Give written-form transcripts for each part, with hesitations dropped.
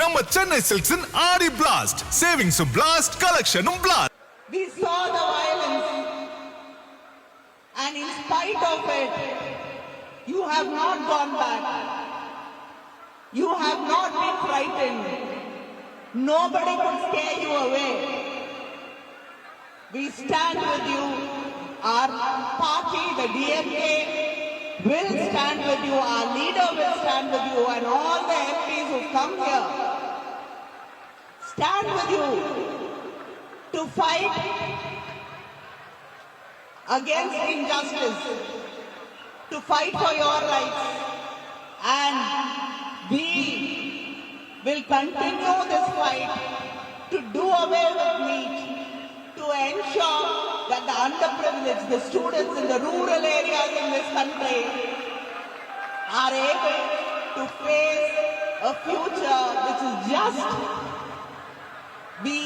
நம்ம Chennai Silks in Aadi Blast. Savings blast, collection blast. We saw the violence, and in spite of it, you have not gone back. You have not been frightened. Nobody could scare you away. We stand with you. Our party, the DMK, will stand with you. Our leader will stand with you, and all the MPs who come here stand with you to fight against injustice, to fight for your rights, and we will continue this fight to do away with need, to ensure that the underprivileged, the students in the rural areas in this country are able to face a future which is just. We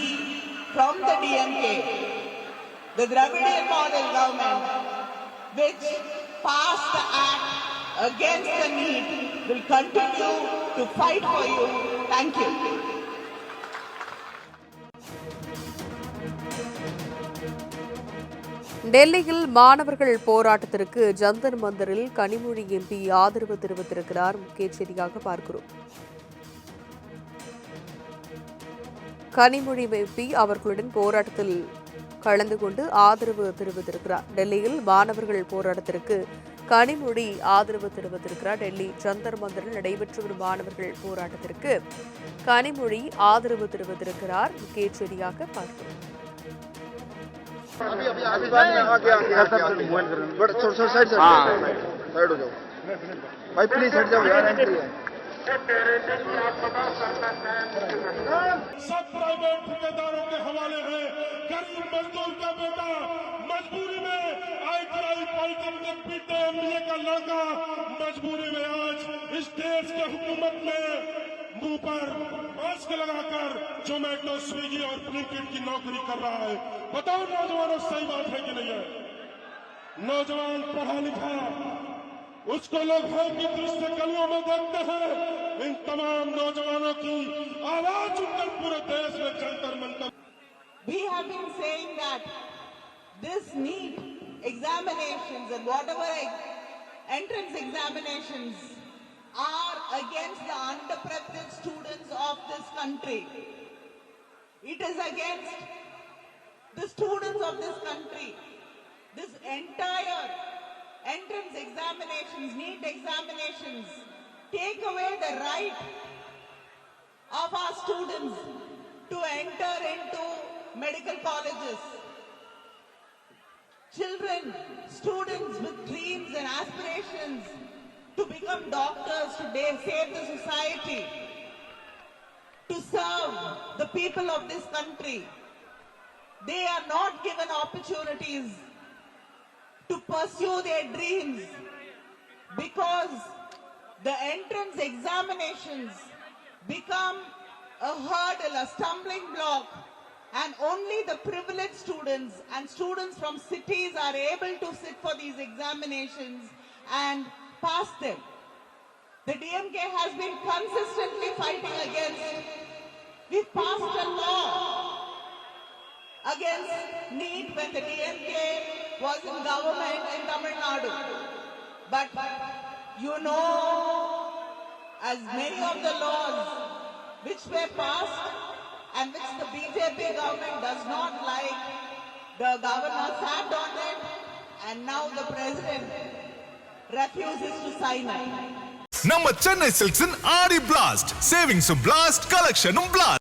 from the DMK, the Dravidian model government, which passed the act against the need, will continue to fight for you. Thank you. டெல்லியில் மாணவர்கள் போராட்டத்திற்கு Jantar மந்தரில் Kanimozhi MP ஆதரவு தெரிவித்திருக்கிறார். முக்கிய செய்தியாக பார்க்கிறோம். Kanimozhi MP அவர்களுடன் போராட்டத்தில் கலந்து கொண்டு ஆதரவு தெரிவித்திருக்கிறார். டெல்லியில் மாணவர்கள் போராட்டத்திற்கு கனிமொழி ஆதரவு தெரிவித்திருக்கிறார். டெல்லி ஜந்தர் மந்தரில் நடைபெற்று வரும் மாணவர்கள் போராட்டத்திற்கு கனிமொழி ஆதரவு தெரிவித்திருக்கிறார். முக்கிய செய்தியாக பார்க்கிறோம். सब प्राइवेट ठेकेदारों के हवाले है। गरीब मजदूर का बेटा मजबूरी में ITI पॉलिटेक्निक पीटे MBA का लड़का मजबूरी में आज इस देश के हुकूमत में मुंह पर मास्क लगाकर जोमेटो स्विगी और ब्लिंकिट की नौकरी कर रहा है। बताओ नौजवानों, सही बात है कि नहीं है? नौजवान पढ़ा लिखा उसको लोग है कि दृश्य गलियों में देखते हैं। इन तमाम नौजवानों की आवाज उठकर पूरे देश में Jantar Mantar. We have been saying that this NEET examinations and whatever entrance examinations are against the underprivileged students of this country. It is against the students of this country. This entire entrance examinations, NEET examinations, take away the right of our students to enter into medical colleges. Children, students with dreams and aspirations to become doctors, to save the society, to serve the people of this country. They are not given opportunities to pursue their dreams because the entrance examinations become a hurdle, a stumbling block, and only the privileged students and students from cities are able to sit for these examinations and pass them. The DMK has been consistently fighting against. We passed a law against NEET when the DMK was in government in Tamil Nadu. But you know, as many of the laws which were passed and which the BJP government does not like, the governor sat on it and now the president refuses to sign it. நம்ம Chennai Silks in Aadi Blast. Savings blast, collection blast.